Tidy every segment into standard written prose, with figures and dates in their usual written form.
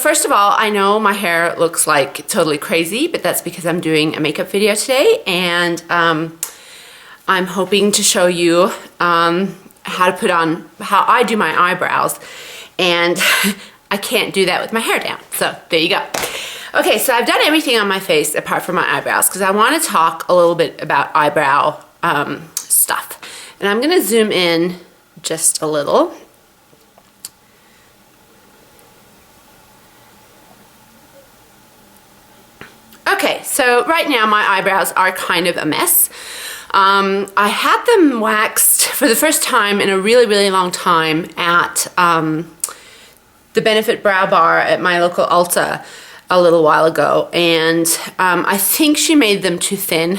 first of all, I know my hair looks like totally crazy, but that's because I'm doing a makeup video today, and I'm hoping to show you how I do my eyebrows, and I can't do that with my hair down. So there you go. Okay, so I've done everything on my face apart from my eyebrows because I want to talk a little bit about eyebrow stuff. And I'm going to zoom in just a little. Okay, so right now my eyebrows are kind of a mess. I had them waxed for the first time in a really, really long time at the Benefit Brow Bar at my local Ulta a little while ago, and I think she made them too thin.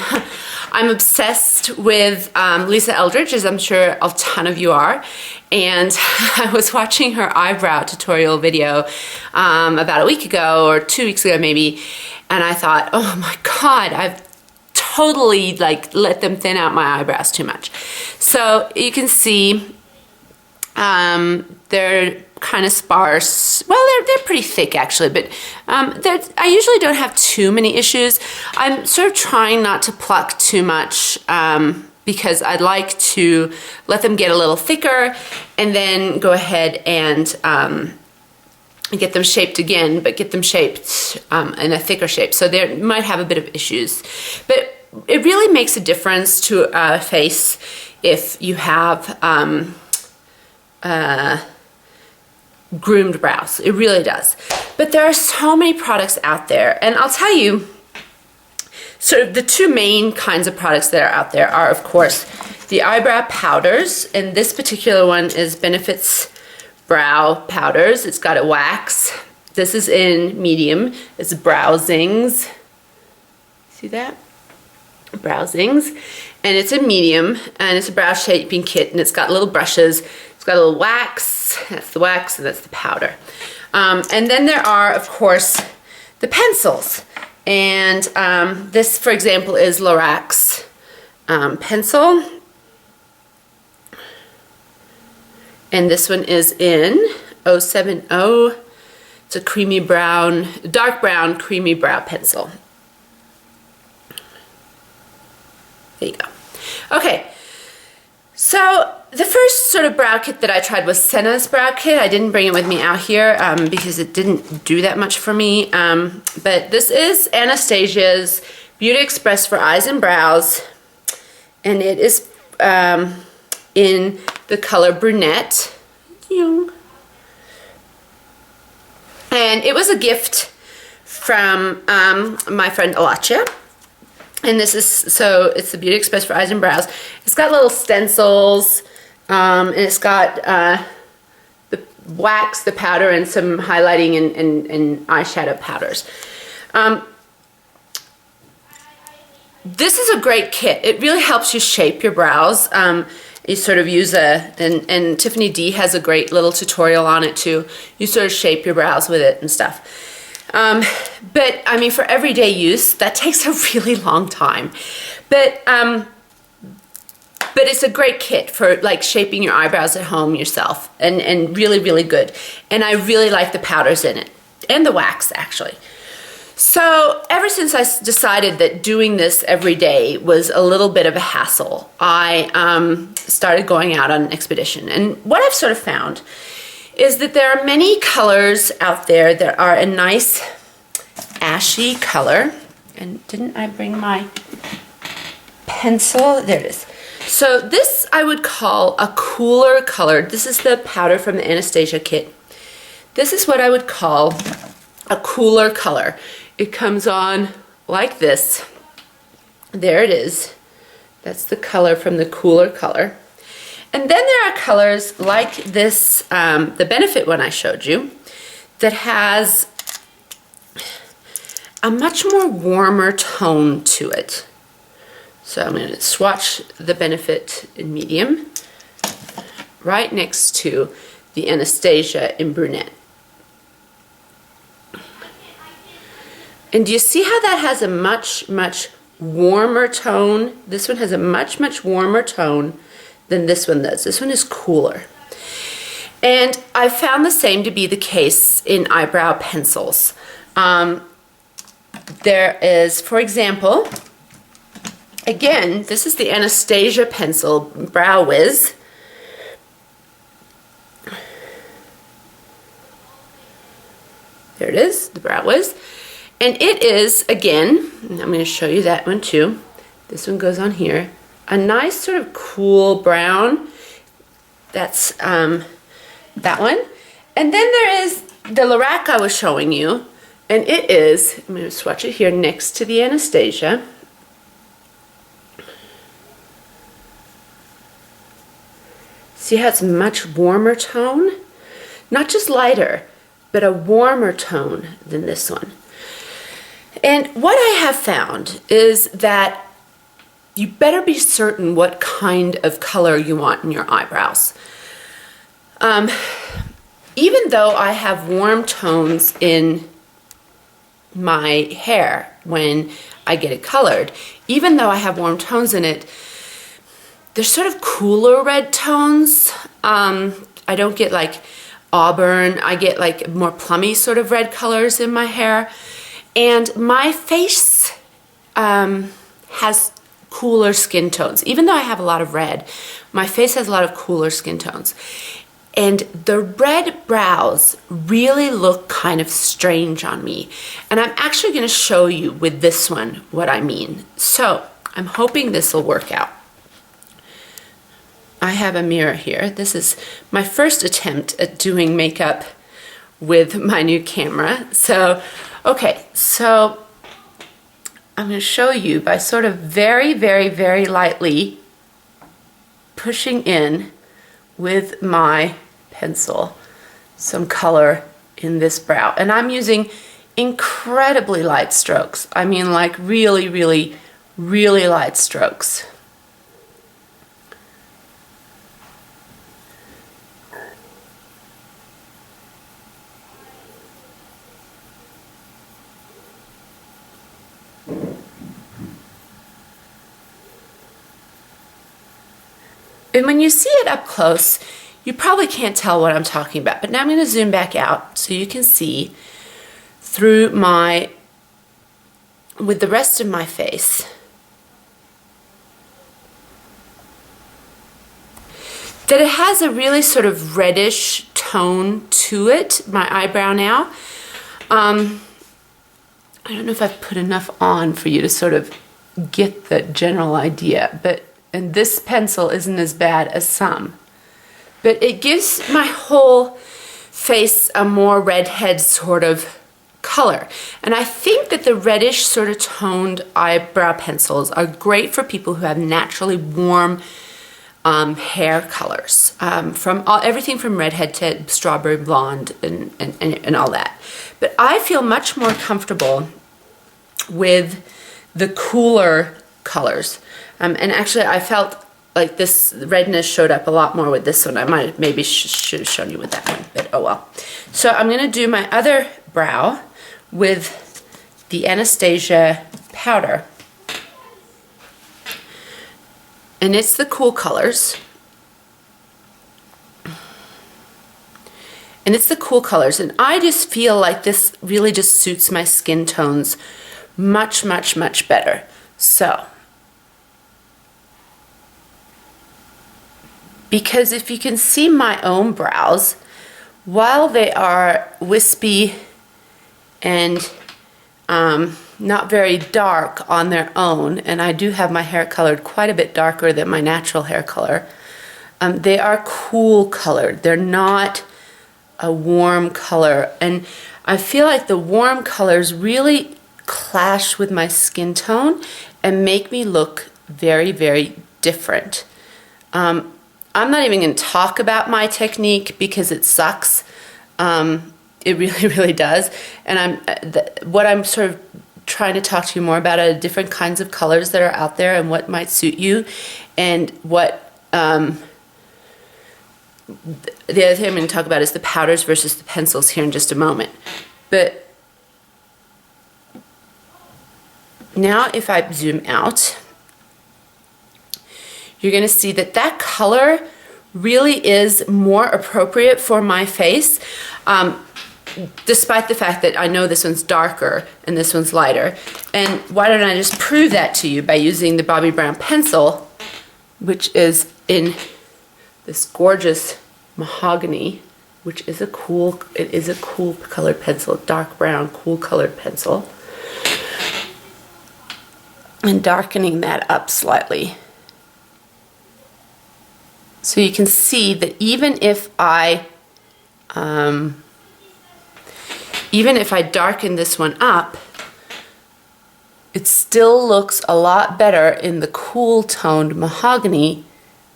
I'm obsessed with Lisa Eldridge, as I'm sure a ton of you are, and I was watching her eyebrow tutorial video about a week ago or 2 weeks ago maybe, and I thought, oh my god, I've totally like let them thin out my eyebrows too much. So you can see they're kind of sparse. Well, they're pretty thick actually, but I usually don't have too many issues. I'm sort of trying not to pluck too much because I'd like to let them get a little thicker and then go ahead and get them shaped again, but get them shaped in a thicker shape. So they might have a bit of issues, but it really makes a difference to a face if you have groomed brows. It really does. But there are so many products out there, and I'll tell you, sort of the two main kinds of products that are out there are, of course, the eyebrow powders, and this particular one is Benefit's Brow Powders. It's got a wax. This is in medium. It's Browzings. See that? Browzings. And it's a medium, and it's a brow shaping kit, and it's got little brushes. It's got a little wax. That's the wax, and that's the powder. And then there are, of course, the pencils. And this, for example, is Lorac's pencil. And this one is in 070. It's a creamy brown, dark brown, creamy brow pencil. There you go. Okay, so the first sort of brow kit that I tried was Senna's brow kit. I didn't bring it with me out here because it didn't do that much for me. But this is Anastasia's Beauty Express for Eyes and Brows. And it is in the color Brunette. And it was a gift from my friend Anastasia. And this is, so it's the Beauty Express for Eyes and Brows. It's got little stencils, and it's got the wax, the powder, and some highlighting and eyeshadow powders. This is a great kit. It really helps you shape your brows. You sort of use and Tiffany D has a great little tutorial on it too. You sort of shape your brows with it and stuff. But I mean, for everyday use, that takes a really long time. But it's a great kit for like shaping your eyebrows at home yourself, and really, really good. And I really like the powders in it, and the wax actually. So ever since I decided that doing this every day was a little bit of a hassle, I started going out on an expedition. And what I've sort of found is that there are many colors out there that are a nice ashy color. And didn't I bring my pencil? There it is. So this I would call a cooler color. This is the powder from the Anastasia kit. This is what I would call a cooler color. It comes on like this. There it is. That's the color from the cooler color. And then there are colors like this, the Benefit one I showed you, that has a much more warmer tone to it. So I'm going to swatch the Benefit in medium right next to the Anastasia in Brunette. And do you see how that has a much, much warmer tone? This one has a much, much warmer tone than this one does. This one is cooler. And I found the same to be the case in eyebrow pencils. There is, for example, again, this is the Anastasia pencil, Brow Wiz. There it is, the Brow Wiz. And it is, again, I'm going to show you that one too. This one goes on here. A nice sort of cool brown. That's that one. And then there is the Lorac I was showing you. And it is, I'm going to swatch it here next to the Anastasia. See how it's much warmer tone? Not just lighter, but a warmer tone than this one. And what I have found is that you better be certain what kind of color you want in your eyebrows. Even though I have warm tones in my hair when I get it colored, even though I have warm tones in it, there's sort of cooler red tones. I don't get like auburn, I get like more plummy sort of red colors in my hair. And my face has cooler skin tones. Even though I have a lot of red, my face has a lot of cooler skin tones. And the red brows really look kind of strange on me. And I'm actually going to show you with this one what I mean. So I'm hoping this will work out. I have a mirror here. This is my first attempt at doing makeup with my new camera. So, okay, so I'm going to show you by sort of very, very, very lightly pushing in with my pencil some color in this brow. And I'm using incredibly light strokes. I mean, like really, really, really light strokes. And when you see it up close, you probably can't tell what I'm talking about. But now I'm going to zoom back out so you can see through with the rest of my face. That it has a really sort of reddish tone to it, my eyebrow now. I don't know if I've put enough on for you to sort of get the general idea, and this pencil isn't as bad as some. But it gives my whole face a more redhead sort of color. And I think that the reddish sort of toned eyebrow pencils are great for people who have naturally warm hair colors. Everything from redhead to strawberry blonde and all that. But I feel much more comfortable with the cooler colors. And actually I felt like this redness showed up a lot more with this one. I might have maybe should have shown you with that one, but oh well. So I'm going to do my other brow with the Anastasia powder. And it's the cool colors. And it's the cool colors. And I just feel like this really just suits my skin tones much, much, much better. So, because if you can see my own brows, while they are wispy and not very dark on their own, and I do have my hair colored quite a bit darker than my natural hair color, they are cool colored. They're not a warm color. And I feel like the warm colors really clash with my skin tone and make me look very, very different. I'm not even going to talk about my technique because it sucks. It really, really does. And what I'm sort of trying to talk to you more about are different kinds of colors that are out there and what might suit you, and what the other thing I'm going to talk about is the powders versus the pencils here in just a moment. But now if I zoom out, you're going to see that that color really is more appropriate for my face, despite the fact that I know this one's darker and this one's lighter. And why don't I just prove that to you by using the Bobbi Brown pencil, which is in this gorgeous mahogany, which is a cool, it is a cool colored pencil, dark brown, cool colored pencil. And darkening that up slightly. So you can see that even if I darken this one up, it still looks a lot better in the cool toned mahogany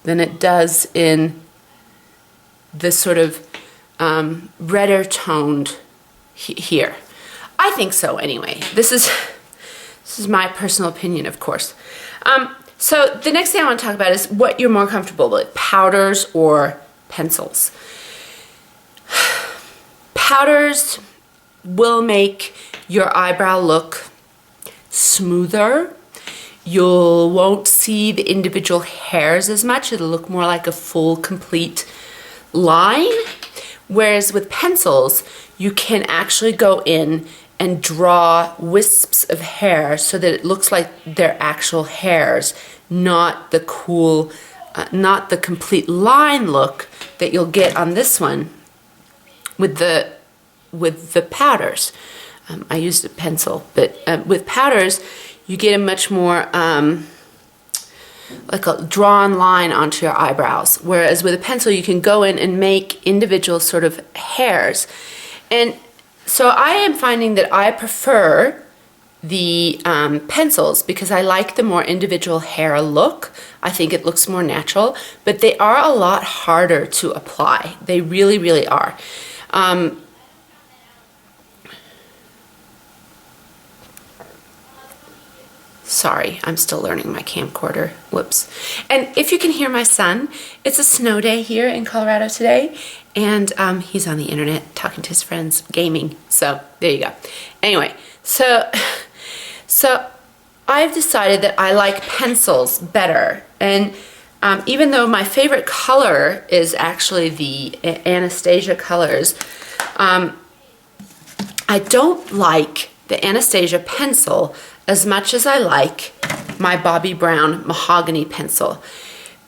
than it does in the sort of redder toned here. I think so anyway. This is my personal opinion, of course. So the next thing I want to talk about is what you're more comfortable with, powders or pencils. Powders will make your eyebrow look smoother. You won't see the individual hairs as much. It'll look more like a full, complete line. Whereas with pencils, you can actually go in and draw wisps of hair so that it looks like they're actual hairs, not the cool, not the complete line look that you'll get on this one with the powders. I used a pencil, but with powders, you get a much more like a drawn line onto your eyebrows. Whereas with a pencil, you can go in and make individual sort of hairs. And so I am finding that I prefer the pencils because I like the more individual hair look. I think it looks more natural, but they are a lot harder to apply. They really, really are. Sorry, I'm still learning my camcorder. Whoops. And if you can hear my son, it's a snow day here in Colorado today, and he's on the internet talking to his friends, gaming. So there you go. Anyway, so I've decided that I like pencils better, and even though my favorite color is actually the Anastasia colors, I don't like the Anastasia pencil as much as I like my Bobbi Brown mahogany pencil,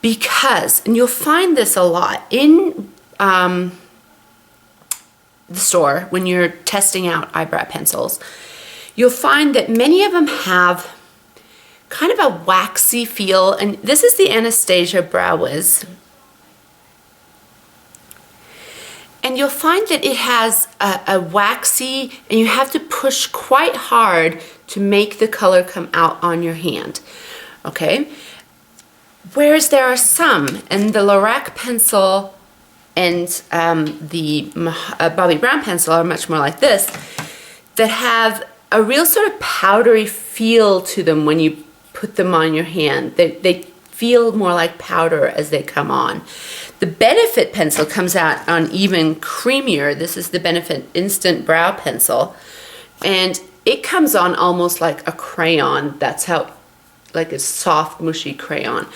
because, and you'll find this a lot in the store when you're testing out eyebrow pencils, you'll find that many of them have kind of a waxy feel, and this is the Anastasia Brow Wiz. And you'll find that it has a waxy, and you have to push quite hard to make the color come out on your hand, okay? Whereas there are some, and the Lorac pencil and the Bobbi Brown pencil are much more like this, that have a real sort of powdery feel to them when you put them on your hand. They feel more like powder as they come on. The Benefit pencil comes out on even creamier. This is the Benefit Instant Brow Pencil, and it comes on almost like a crayon. That's how, like a soft, mushy crayon.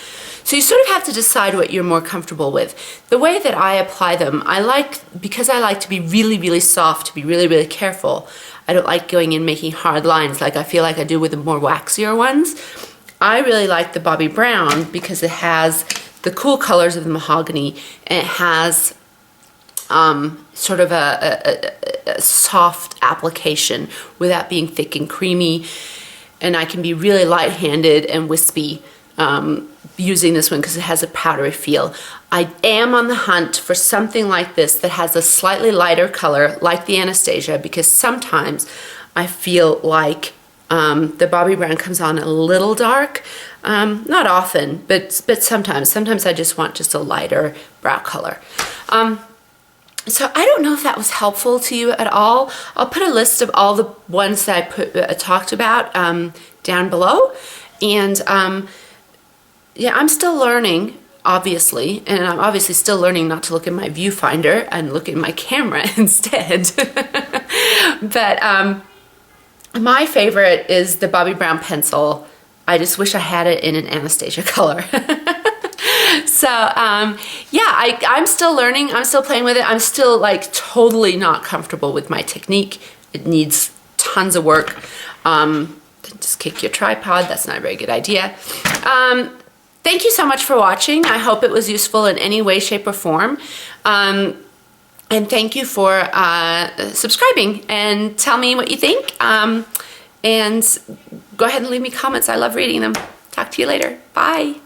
So you sort of have to decide what you're more comfortable with. The way that I apply them, because I like to be really, really soft, to be really, really careful. I don't like going in making hard lines like I feel like I do with the more waxier ones. I really like the Bobbi Brown because it has the cool colors of the mahogany, and it has sort of a soft application without being thick and creamy, and I can be really light-handed and wispy using this one because it has a powdery feel. I am on the hunt for something like this that has a slightly lighter color like the Anastasia, because sometimes I feel like the Bobbi Brown comes on a little dark. Not often, but sometimes. Sometimes I just want just a lighter brow color. So I don't know if that was helpful to you at all. I'll put a list of all the ones that I talked about down below. And yeah, I'm still learning, obviously, and I'm obviously still learning not to look at my viewfinder and look at my camera instead. But my favorite is the Bobbi Brown pencil. I just wish I had it in an Anastasia color. So yeah, I'm still learning. I'm still playing with it. I'm still like totally not comfortable with my technique. It needs tons of work. Just kick your tripod. That's not a very good idea. Thank you so much for watching. I hope it was useful in any way, shape, or form. And thank you for subscribing, and tell me what you think. And go ahead and leave me comments. I love reading them. Talk to you later. Bye.